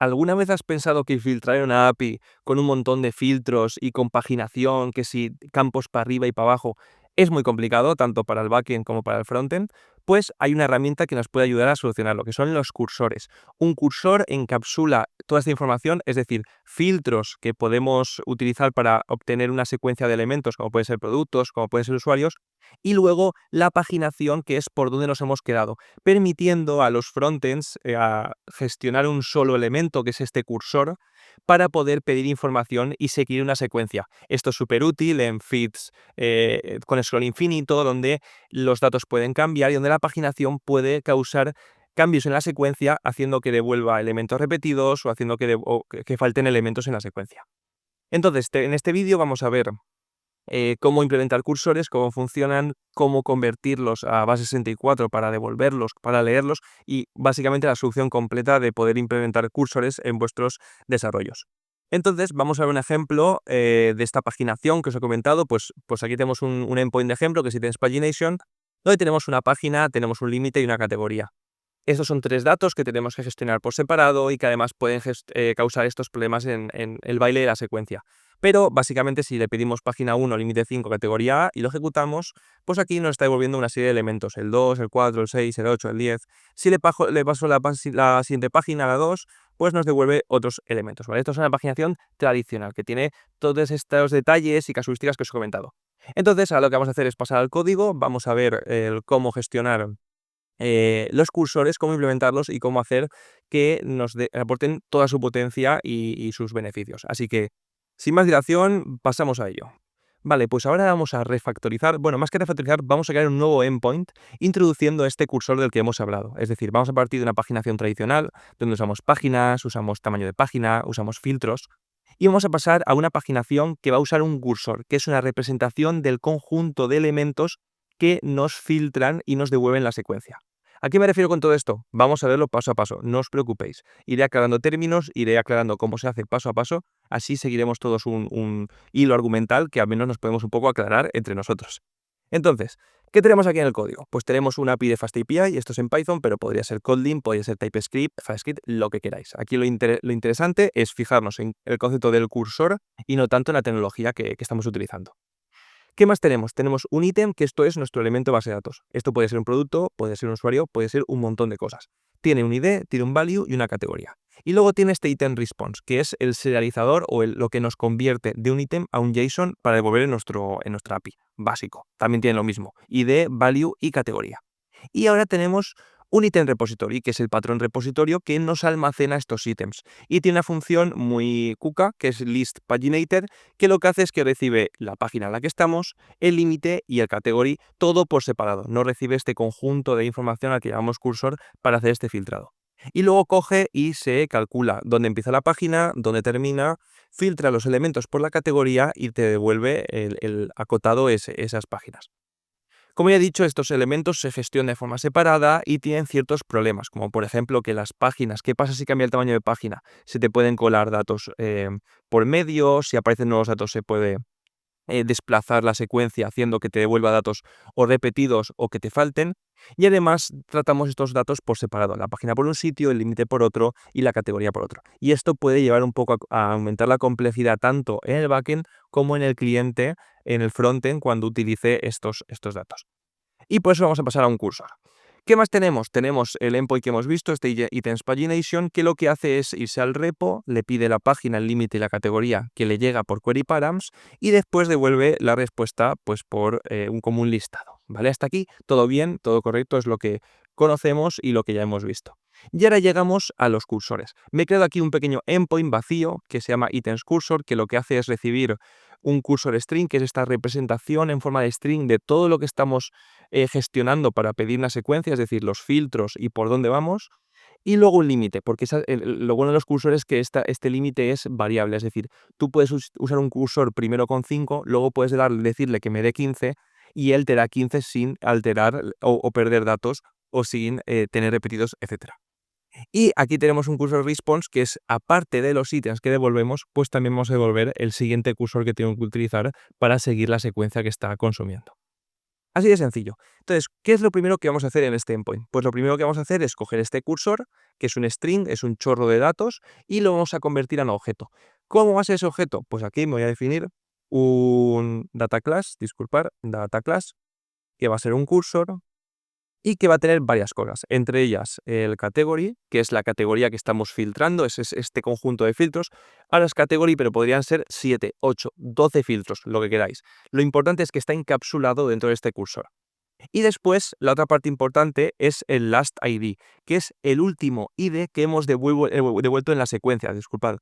¿Alguna vez has pensado que filtrar una API con un montón de filtros y compaginación, que si campos para arriba y para abajo, es muy complicado, tanto para el backend como para el frontend? Pues hay una herramienta que nos puede ayudar a solucionarlo, que son los cursores. Un cursor encapsula toda esta información, es decir, filtros que podemos utilizar para obtener una secuencia de elementos, como pueden ser productos, como pueden ser usuarios, y luego la paginación, que es por donde nos hemos quedado, permitiendo a los frontends a gestionar un solo elemento, que es este cursor, para poder pedir información y seguir una secuencia. Esto es súper útil en feeds con scroll infinito, donde los datos pueden cambiar y donde la paginación puede causar cambios en la secuencia, haciendo que devuelva elementos repetidos o haciendo que falten elementos en la secuencia. Entonces, en este vídeo vamos a ver cómo implementar cursores, cómo funcionan, cómo convertirlos a base 64 para devolverlos, para leerlos y básicamente la solución completa de poder implementar cursores en vuestros desarrollos. Entonces vamos a ver un ejemplo de esta paginación que os he comentado. Pues aquí tenemos un endpoint de ejemplo que es Items Pagination, donde tenemos una página, tenemos un límite y una categoría. Estos son tres datos que tenemos que gestionar por separado y que además pueden causar estos problemas en el baile de la secuencia. Pero básicamente si le pedimos página 1, límite 5, categoría A y lo ejecutamos, pues aquí nos está devolviendo una serie de elementos, el 2, el 4, el 6, el 8, el 10. Si le paso la siguiente página, la 2, pues nos devuelve otros elementos, ¿vale? Esto es una paginación tradicional que tiene todos estos detalles y casuísticas que os he comentado. Entonces, ahora lo que vamos a hacer es pasar al código, vamos a ver cómo gestionar los cursores, cómo implementarlos y cómo hacer que nos aporten toda su potencia y sus beneficios. Así que, sin más dilación, pasamos a ello. Vale, pues ahora vamos a refactorizar, bueno, más que refactorizar, vamos a crear un nuevo endpoint introduciendo este cursor del que hemos hablado. Es decir, vamos a partir de una paginación tradicional, donde usamos páginas, usamos tamaño de página, usamos filtros, y vamos a pasar a una paginación que va a usar un cursor, que es una representación del conjunto de elementos que nos filtran y nos devuelven la secuencia. ¿A qué me refiero con todo esto? Vamos a verlo paso a paso, no os preocupéis. Iré aclarando términos, iré aclarando cómo se hace paso a paso, así seguiremos todos un hilo argumental que al menos nos podemos un poco aclarar entre nosotros. Entonces, ¿qué tenemos aquí en el código? Pues tenemos una API de FastAPI, esto es en Python, pero podría ser Kotlin, podría ser TypeScript, JavaScript, lo que queráis. Aquí lo interesante es fijarnos en el concepto del cursor y no tanto en la tecnología que estamos utilizando. ¿Qué más tenemos? Tenemos un ítem, que esto es nuestro elemento base de datos. Esto puede ser un producto, puede ser un usuario, puede ser un montón de cosas. Tiene un ID, tiene un value y una categoría. Y luego tiene este item response, que es el serializador o lo que nos convierte de un ítem a un JSON para devolver en nuestra API básico. También tiene lo mismo, ID, value y categoría. Y ahora tenemos un ítem repository, que es el patrón repositorio que nos almacena estos ítems. Y tiene una función muy cuca, que es list paginated, que lo que hace es que recibe la página en la que estamos, el límite y el category, todo por separado. No recibe este conjunto de información al que llamamos cursor para hacer este filtrado. Y luego coge y se calcula dónde empieza la página, dónde termina, filtra los elementos por la categoría y te devuelve el acotado esas páginas. Como ya he dicho, estos elementos se gestionan de forma separada y tienen ciertos problemas, como por ejemplo que las páginas, ¿qué pasa si cambia el tamaño de página? Se te pueden colar datos por medio, si aparecen nuevos datos se puede desplazar la secuencia haciendo que te devuelva datos o repetidos o que te falten. Y además tratamos estos datos por separado, la página por un sitio, el límite por otro y la categoría por otro. Y esto puede llevar un poco a aumentar la complejidad tanto en el backend como en el cliente, en el frontend, cuando utilice estos datos. Y por eso vamos a pasar a un cursor. ¿Qué más tenemos? Tenemos el endpoint que hemos visto, este Items Pagination, que lo que hace es irse al repo, le pide la página, el límite y la categoría que le llega por query params y después devuelve la respuesta pues por un común listado. ¿Vale? Hasta aquí todo bien, todo correcto, es lo que conocemos y lo que ya hemos visto. Y ahora llegamos a los cursores. Me he creado aquí un pequeño endpoint vacío que se llama Items Cursor, que lo que hace es recibir un cursor string, que es esta representación en forma de string de todo lo que estamos gestionando para pedir una secuencia, es decir, los filtros y por dónde vamos, y luego un límite, porque lo bueno de los cursores es que este límite es variable, es decir, tú puedes usar un cursor primero con 5, luego puedes decirle que me dé 15 y él te da 15 sin alterar o perder datos o sin tener repetidos, etcétera. Y aquí tenemos un cursor response que es, aparte de los ítems que devolvemos, pues también vamos a devolver el siguiente cursor que tengo que utilizar para seguir la secuencia que está consumiendo. Así de sencillo. Entonces, ¿qué es lo primero que vamos a hacer en este endpoint? Pues lo primero que vamos a hacer es coger este cursor, que es un string, es un chorro de datos, y lo vamos a convertir en objeto. ¿Cómo va a ser ese objeto? Pues aquí me voy a definir un data class, disculpar, data class, que va a ser un cursor y que va a tener varias cosas, entre ellas el category, que es la categoría que estamos filtrando, es este conjunto de filtros. Ahora es category, pero podrían ser 7, 8, 12 filtros, lo que queráis. Lo importante es que está encapsulado dentro de este cursor. Y después, la otra parte importante es el last ID, que es el último ID que hemos devuelto en la secuencia, disculpad.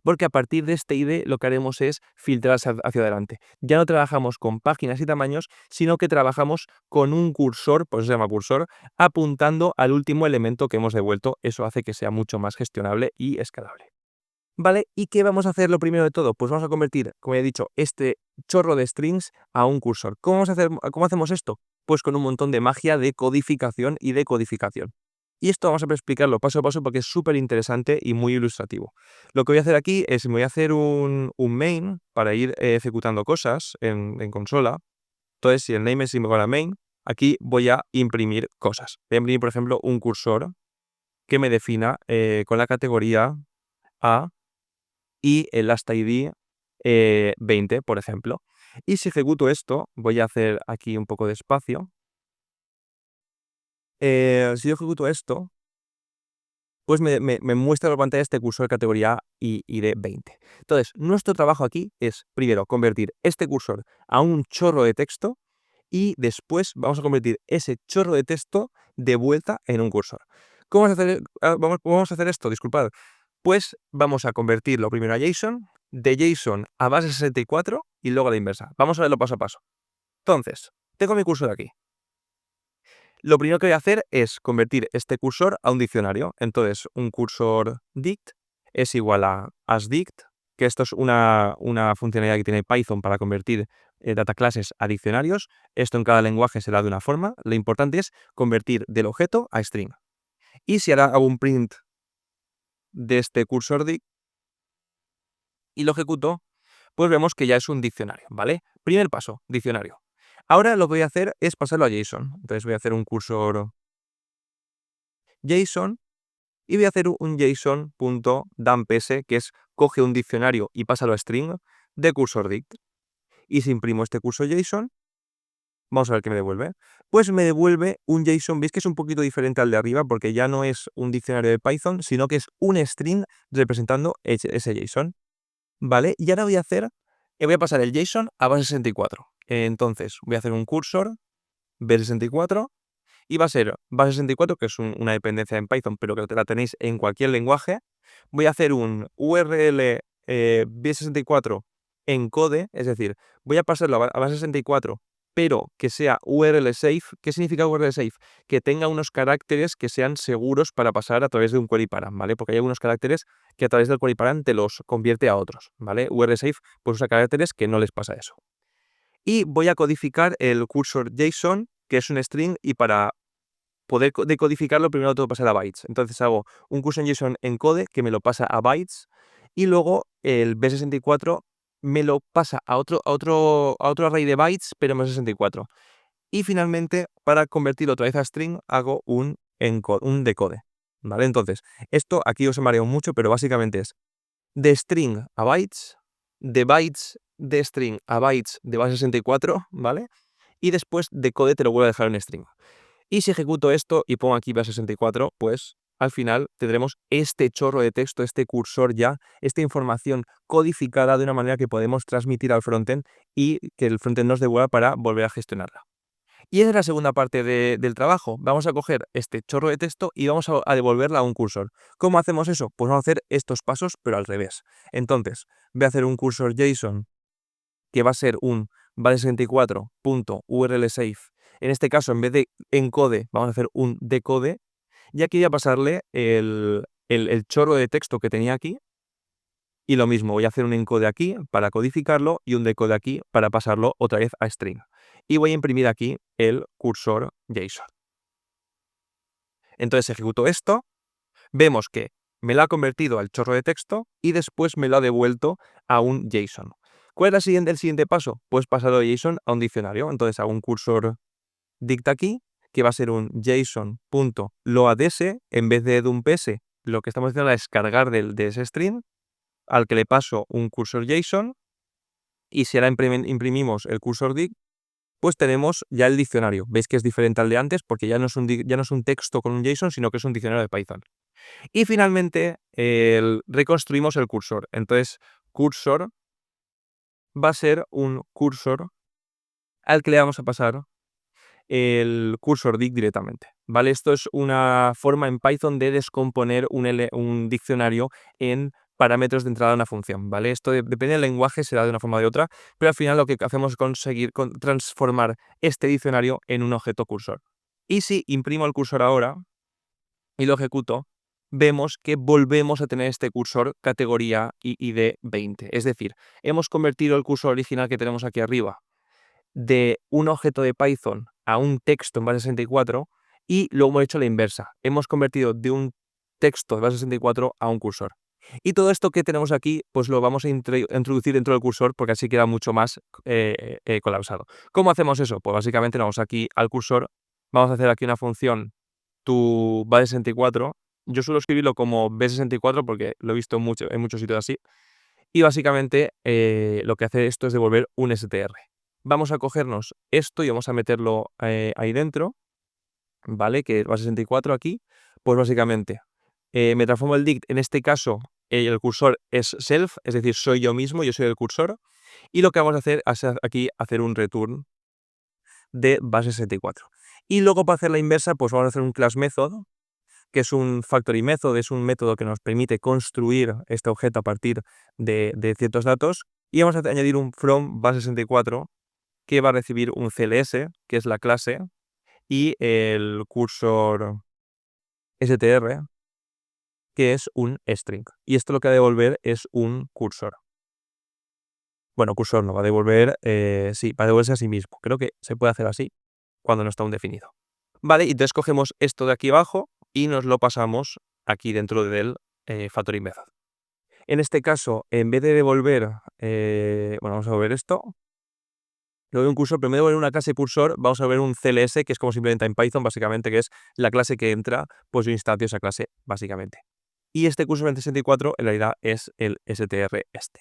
Porque a partir de este ID lo que haremos es filtrar hacia adelante. Ya no trabajamos con páginas y tamaños, sino que trabajamos con un cursor, por eso se llama cursor, apuntando al último elemento que hemos devuelto. Eso hace que sea mucho más gestionable y escalable. ¿Vale? ¿Y qué vamos a hacer lo primero de todo? Pues vamos a convertir, como he dicho, este chorro de strings a un cursor. ¿Cómo hacemos esto? Pues con un montón de magia de codificación y decodificación. Y esto vamos a explicarlo paso a paso porque es súper interesante y muy ilustrativo. Lo que voy a hacer aquí es, me voy a hacer un main para ir ejecutando cosas en consola. Entonces, si el name es igual a main, aquí voy a imprimir cosas. Voy a imprimir, por ejemplo, un cursor que me defina con la categoría A y el last ID 20, por ejemplo. Y si ejecuto esto, voy a hacer aquí un poco de espacio. Si yo ejecuto esto, pues me muestra la pantalla este cursor de categoría A y de 20. Entonces, nuestro trabajo aquí es, primero, convertir este cursor a un chorro de texto y después vamos a convertir ese chorro de texto de vuelta en un cursor. ¿Cómo vamos a hacer esto? Disculpad. Pues vamos a convertirlo primero a JSON, de JSON a base 64 y luego a la inversa. Vamos a verlo paso a paso. Entonces, tengo mi cursor aquí. Lo primero que voy a hacer es convertir este cursor a un diccionario. Entonces, un cursor dict es igual a asDict, que esto es una funcionalidad que tiene Python para convertir data classes a diccionarios. Esto en cada lenguaje será de una forma. Lo importante es convertir del objeto a string. Y si ahora hago un print de este cursor dict y lo ejecuto, pues vemos que ya es un diccionario, ¿vale? Primer paso, diccionario. Ahora lo que voy a hacer es pasarlo a JSON. Entonces voy a hacer un cursor JSON y voy a hacer un JSON.dumpS, que es coge un diccionario y pásalo a string de cursor dict. Y si imprimo este cursor JSON, vamos a ver qué me devuelve. Pues me devuelve un JSON, veis que es un poquito diferente al de arriba porque ya no es un diccionario de Python, sino que es un string representando ese JSON. ¿Vale? Y ahora voy a pasar el JSON a base 64. Entonces voy a hacer un cursor base64 y va a ser base64, que es una dependencia en Python, pero que la tenéis en cualquier lenguaje. Voy a hacer un URL base64 encode, es decir, voy a pasarlo a base64, pero que sea URL safe. ¿Qué significa URL safe? Que tenga unos caracteres que sean seguros para pasar a través de un query param, ¿vale? Porque hay algunos caracteres que a través del query param te los convierte a otros, ¿vale? URL safe pues usa caracteres que no les pasa eso. Y voy a codificar el cursor JSON, que es un string, y para poder decodificarlo primero lo tengo que pasar a bytes. Entonces hago un cursor JSON encode que me lo pasa a bytes y luego el B64 me lo pasa a otro array de bytes, pero en B64. Y finalmente, para convertirlo otra vez a string, hago un decode. ¿Vale? Entonces, esto aquí os he mareado mucho, pero básicamente es de string a bytes, de bytes de string a bytes de base 64, ¿vale? Y después decode te lo vuelvo a dejar en string. Y si ejecuto esto y pongo aquí base64, pues al final tendremos este chorro de texto, este cursor ya, esta información codificada de una manera que podemos transmitir al frontend y que el frontend nos devuelva para volver a gestionarla. Y esa es la segunda parte del trabajo. Vamos a coger este chorro de texto y vamos a devolverla a un cursor. ¿Cómo hacemos eso? Pues vamos a hacer estos pasos, pero al revés. Entonces, voy a hacer un cursor JSON que va a ser un base64.urlsafe. En este caso, en vez de encode, vamos a hacer un decode. Y aquí voy a pasarle el chorro de texto que tenía aquí. Y lo mismo, voy a hacer un encode aquí para codificarlo y un decode aquí para pasarlo otra vez a string. Y voy a imprimir aquí el cursor JSON. Entonces ejecuto esto, vemos que me lo ha convertido al chorro de texto y después me lo ha devuelto a un JSON. ¿Cuál es el siguiente paso? Pues pasarlo de JSON a un diccionario. Entonces hago un cursor dicta aquí, que va a ser un JSON.loads, en vez de dumps, lo que estamos haciendo es cargar de ese string, al que le paso un cursor JSON, y si ahora imprimimos el cursor dict, pues tenemos ya el diccionario. Veis que es diferente al de antes porque ya no es un texto con un JSON, sino que es un diccionario de Python. Y finalmente reconstruimos el cursor. Entonces, cursor va a ser un cursor al que le vamos a pasar el cursor dict directamente, ¿vale? Esto es una forma en Python de descomponer un diccionario en parámetros de entrada de una función, ¿vale? Esto depende del lenguaje, será de una forma o de otra, pero al final lo que hacemos es conseguir transformar este diccionario en un objeto cursor. Y si imprimo el cursor ahora y lo ejecuto, vemos que volvemos a tener este cursor categoría ID 20. Es decir, hemos convertido el cursor original que tenemos aquí arriba de un objeto de Python a un texto en base 64 y lo hemos hecho a la inversa. Hemos convertido de un texto de base 64 a un cursor. Y todo esto que tenemos aquí, pues lo vamos a introducir dentro del cursor porque así queda mucho más colapsado. ¿Cómo hacemos eso? Pues básicamente vamos aquí al cursor, vamos a hacer aquí una función tu base64. Yo suelo escribirlo como b64 porque lo he visto en muchos sitios así. Y básicamente lo que hace esto es devolver un str. Vamos a cogernos esto y vamos a meterlo ahí dentro, ¿vale? Que es base64 aquí. Pues básicamente me transformo el dict. En este caso el cursor es self, es decir, soy yo mismo, yo soy el cursor. Y lo que vamos a hacer es aquí hacer un return de base64. Y luego para hacer la inversa, pues vamos a hacer un class method, que es un factory method, es un método que nos permite construir este objeto a partir de ciertos datos. Y vamos a añadir un from base64 que va a recibir un CLS, que es la clase, y el cursor str, que es un string. Y esto lo que va a devolver es un cursor. Bueno, cursor no, va a devolver, sí, va a devolverse a sí mismo. Creo que se puede hacer así cuando no está aún definido. Vale, y entonces cogemos esto de aquí abajo y nos lo pasamos aquí dentro del factory method. En este caso, en vez de devolver, bueno, vamos a ver esto. Le doy un cursor, pero en vez de devolver una clase cursor, vamos a ver un CLS, que es como se implementa en Python, básicamente, que es la clase que entra, pues yo instancio esa clase, básicamente. Y este cursor 2064 en realidad es el str este.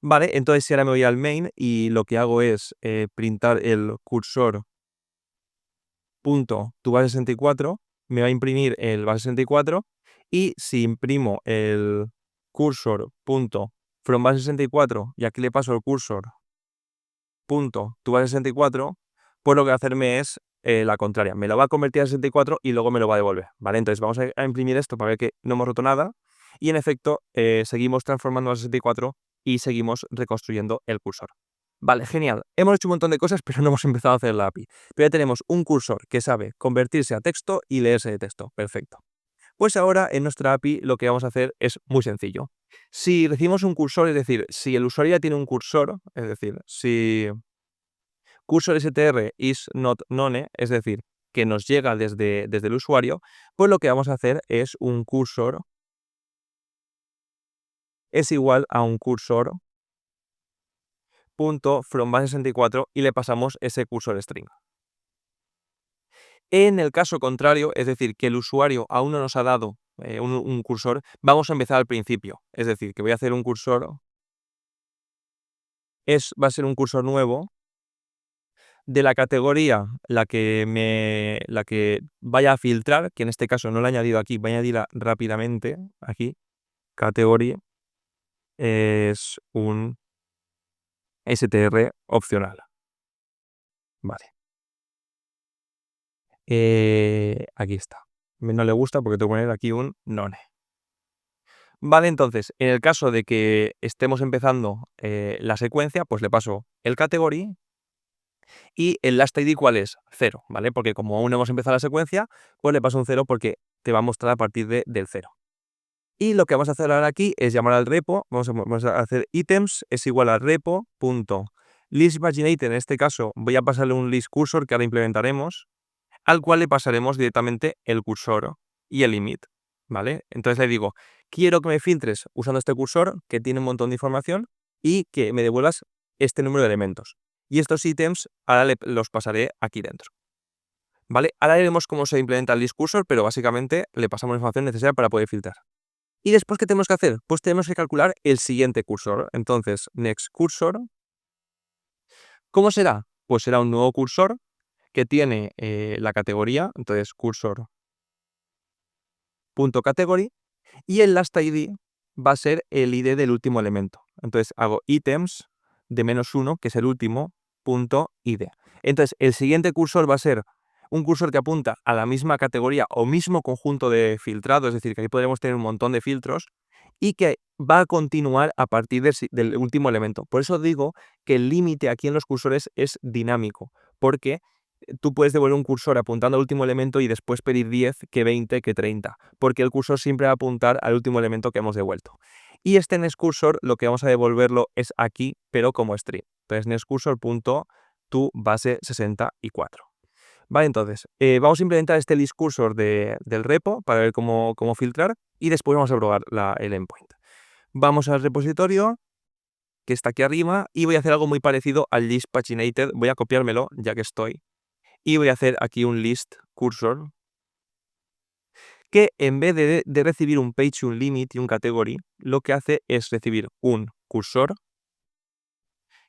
Vale, entonces si ahora me voy al main y lo que hago es printar el cursor punto tu base64, me va a imprimir el base64, y si imprimo el cursor punto from base64 y aquí le paso el cursor punto tu base64, pues lo que va a hacerme es la contraria, me lo va a convertir a 64 y luego me lo va a devolver, ¿vale? Entonces vamos a imprimir esto para ver que no hemos roto nada, y en efecto seguimos transformando a 64 y seguimos reconstruyendo el cursor. Vale, genial. Hemos hecho un montón de cosas, pero no hemos empezado a hacer la API. Pero ya tenemos un cursor que sabe convertirse a texto y leerse de texto. Perfecto. Pues ahora en nuestra API lo que vamos a hacer es muy sencillo. Si recibimos un cursor, es decir, si el usuario ya tiene un cursor, es decir, si cursor str is not known, es decir, que nos llega desde el usuario, pues lo que vamos a hacer es un cursor es igual a un cursor punto from base64 y le pasamos ese cursor string. En el caso contrario, es decir, que el usuario aún no nos ha dado un cursor, vamos a empezar al principio. Es decir, que voy a hacer un cursor, va a ser un cursor nuevo de la categoría la que vaya a filtrar, que en este caso no la he añadido aquí, voy a añadirla rápidamente aquí. Categoría es un str opcional. Vale. Aquí está. No le gusta porque tengo que poner aquí un none. Vale, entonces, en el caso de que estemos empezando la secuencia, pues le paso el category y el last ID, ¿cuál es? 0, ¿vale? Porque como aún no hemos empezado la secuencia, pues le paso un 0 porque te va a mostrar a partir del 0. Y lo que vamos a hacer ahora aquí es llamar al repo, vamos a hacer items es igual a repo.listPaginator, en este caso voy a pasarle un list cursor que ahora implementaremos, al cual le pasaremos directamente el cursor y el limit, ¿vale? Entonces le digo, quiero que me filtres usando este cursor que tiene un montón de información, y que me devuelvas este número de elementos. Y estos ítems ahora los pasaré aquí dentro. ¿Vale? Ahora veremos cómo se implementa el list cursor, pero básicamente le pasamos la información necesaria para poder filtrar. ¿Y después qué tenemos que hacer? Pues tenemos que calcular el siguiente cursor. Entonces, next cursor, ¿cómo será? Pues será un nuevo cursor que tiene la categoría, entonces cursor.category, y el last ID va a ser el ID del último elemento. Entonces hago items de -1, que es el último, punto ID. Entonces el siguiente cursor va a ser un cursor que apunta a la misma categoría o mismo conjunto de filtrado, es decir, que ahí podremos tener un montón de filtros, y que va a continuar a partir del último elemento. Por eso digo que el límite aquí en los cursores es dinámico, porque tú puedes devolver un cursor apuntando al último elemento y después pedir 10, que 20, que 30, porque el cursor siempre va a apuntar al último elemento que hemos devuelto. Y este nextCursor lo que vamos a devolverlo es aquí, pero como string. Entonces nextCursor.toBase64. Vale, entonces, vamos a implementar este listCursor del repo para ver cómo filtrar y después vamos a probar el endpoint. Vamos al repositorio que está aquí arriba y voy a hacer algo muy parecido al list paginated. Voy a copiármelo ya que estoy y voy a hacer aquí un list cursor que en vez de recibir un page, un limit y un category, lo que hace es recibir un cursor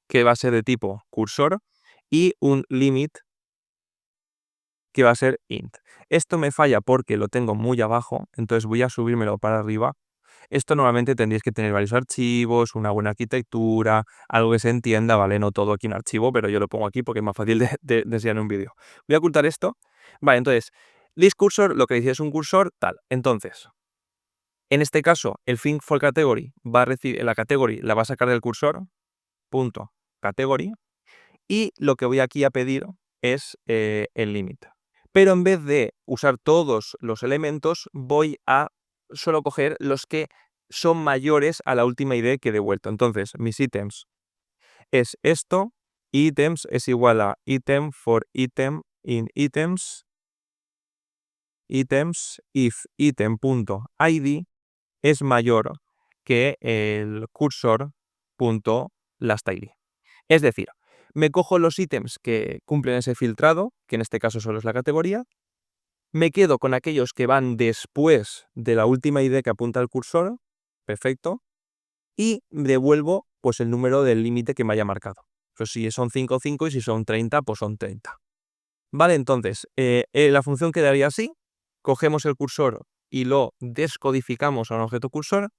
que va a ser de tipo cursor y un limit que va a ser int. Esto me falla porque lo tengo muy abajo, entonces voy a subírmelo para arriba. Esto normalmente tendríais que tener varios archivos, una buena arquitectura, algo que se entienda, ¿vale? No todo aquí en archivo, pero yo lo pongo aquí porque es más fácil de enseñar en un vídeo. Voy a ocultar esto. Vale, entonces, list cursor, lo que dice es un cursor tal. Entonces, en este caso, el thing for category va a recibir, la category la va a sacar del cursor, punto, category, y lo que voy aquí a pedir es el límite. Pero en vez de usar todos los elementos, voy a solo coger los que son mayores a la última ID que he devuelto. Entonces, mis ítems es esto, ítems es igual a item for item in items, if item.id es mayor que el cursor.lastID. Es decir, me cojo los ítems que cumplen ese filtrado, que en este caso solo es la categoría, me quedo con aquellos que van después de la última ID que apunta al cursor, perfecto, y devuelvo pues el número del límite que me haya marcado. Pues si son 5, 5 y si son 30, pues son 30. Vale, entonces, la función quedaría así, cogemos el cursor y lo descodificamos a un objeto cursor,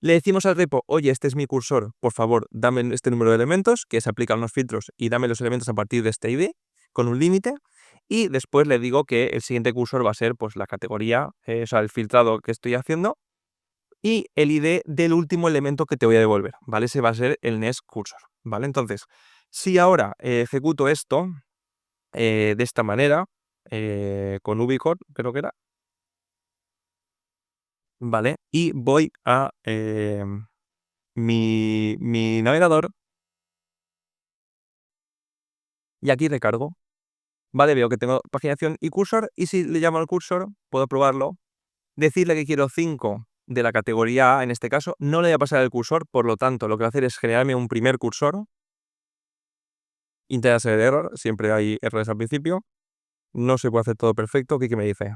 le decimos al repo, oye, este es mi cursor, por favor, dame este número de elementos, que se aplican los filtros, y dame los elementos a partir de este ID, con un límite, y después le digo que el siguiente cursor va a ser pues, la categoría, o sea, el filtrado que estoy haciendo, y el ID del último elemento que te voy a devolver, ¿vale? Ese va a ser el next cursor, ¿vale? Entonces, si ahora ejecuto esto de esta manera, con Ubicore, creo que era, ¿vale? Y voy a mi navegador y aquí recargo. Vale, veo que tengo paginación y cursor, y si le llamo al cursor, puedo probarlo, decirle que quiero 5 de la categoría A, en este caso, no le voy a pasar el cursor, por lo tanto, lo que va a hacer es generarme un primer cursor, intenta hacer error, siempre hay errores al principio, no se puede hacer todo perfecto, ¿qué me dice?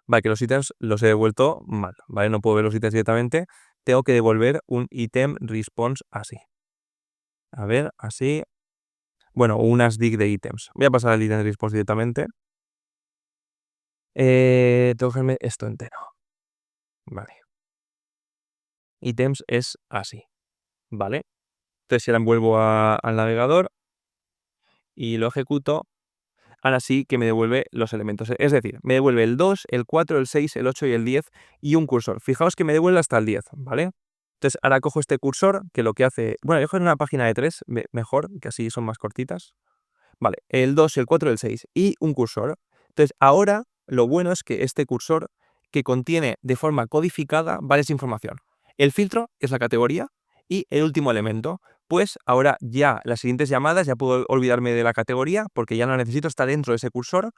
Vale, que los ítems los he devuelto mal, ¿vale? No puedo ver los ítems directamente, tengo que devolver un item response así. A ver, así. Bueno, unas dig de ítems. Voy a pasar al item response directamente. Tengo que hacerme esto entero. Vale. Ítems es así. Vale. Entonces ahora vuelvo al navegador y lo ejecuto. Ahora sí que me devuelve los elementos. Es decir, me devuelve el 2, el 4, el 6, el 8 y el 10 y un cursor. Fijaos que me devuelve hasta el 10, ¿vale? Entonces ahora cojo este cursor que lo que hace... Bueno, dejo en una página de 3, mejor, que así son más cortitas. Vale, el 2, el 4, el 6 y un cursor. Entonces ahora lo bueno es que este cursor que contiene de forma codificada varias información. El filtro es la categoría y el último elemento. Pues ahora ya las siguientes llamadas ya puedo olvidarme de la categoría porque ya no necesito estar dentro de ese cursor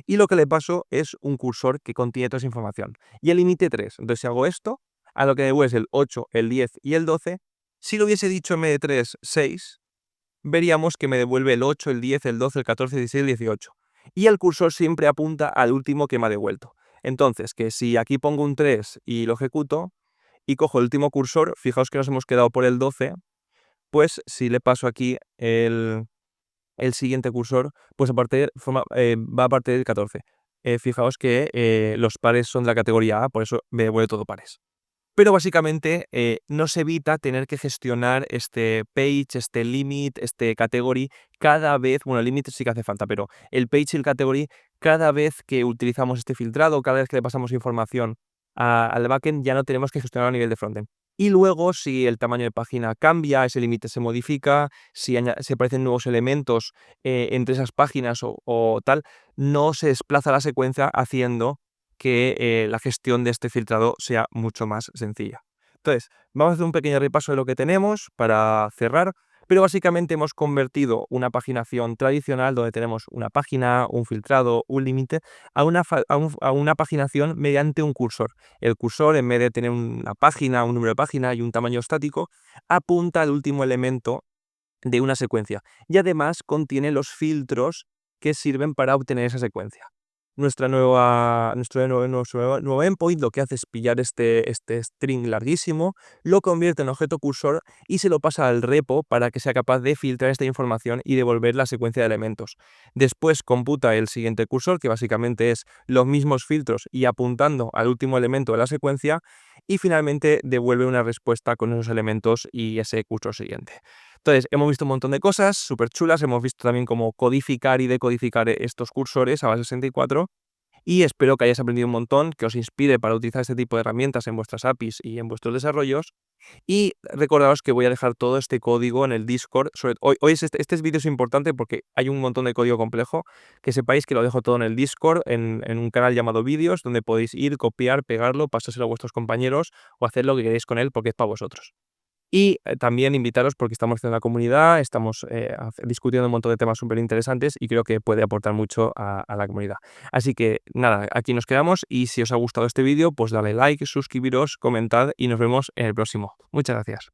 y lo que le paso es un cursor que contiene toda esa información. Y el límite 3. Entonces, si hago esto, a lo que me devuelve es el 8, el 10 y el 12. Si lo hubiese dicho en vez de 3, 6, veríamos que me devuelve el 8, el 10, el 12, el 14, el 16, el 18. Y el cursor siempre apunta al último que me ha devuelto. Entonces, que si aquí pongo un 3 y lo ejecuto, y cojo el último cursor, fijaos que nos hemos quedado por el 12, pues si le paso aquí el siguiente cursor, pues va a partir del 14. Fijaos que los pares son de la categoría A, por eso me devuelve todo pares. Pero básicamente nos evita tener que gestionar este page, este limit, este category cada vez, bueno, el limit sí que hace falta, pero el page y el category cada vez que utilizamos este filtrado, cada vez que le pasamos información al backend, ya no tenemos que gestionar a nivel de frontend. Y luego, si el tamaño de página cambia, ese límite se modifica, si se aparecen nuevos elementos entre esas páginas o tal, no se desplaza la secuencia haciendo que la gestión de este filtrado sea mucho más sencilla. Entonces, vamos a hacer un pequeño repaso de lo que tenemos para cerrar, pero básicamente hemos convertido una paginación tradicional donde tenemos una página, un filtrado, un límite, a una paginación mediante un cursor. El cursor, en vez de tener una página, un número de página y un tamaño estático, apunta al último elemento de una secuencia y además contiene los filtros que sirven para obtener esa secuencia. Nuestro nuevo endpoint lo que hace es pillar este string larguísimo, lo convierte en objeto cursor y se lo pasa al repo para que sea capaz de filtrar esta información y devolver la secuencia de elementos. Después computa el siguiente cursor, que básicamente es los mismos filtros y apuntando al último elemento de la secuencia, y finalmente devuelve una respuesta con esos elementos y ese cursor siguiente. Entonces, hemos visto un montón de cosas súper chulas, hemos visto también cómo codificar y decodificar estos cursores a base 64 y espero que hayáis aprendido un montón, que os inspire para utilizar este tipo de herramientas en vuestras APIs y en vuestros desarrollos. Y recordaros que voy a dejar todo este código en el Discord. Hoy este vídeo es importante porque hay un montón de código complejo, que sepáis que lo dejo todo en el Discord, en un canal llamado Vídeos, donde podéis ir, copiar, pegarlo, pasárselo a vuestros compañeros o hacer lo que queréis con él porque es para vosotros. Y también invitaros porque estamos haciendo una comunidad, estamos discutiendo un montón de temas súper interesantes y creo que puede aportar mucho a la comunidad. Así que nada, aquí nos quedamos y si os ha gustado este vídeo, pues dale like, suscribiros, comentad y nos vemos en el próximo. Muchas gracias.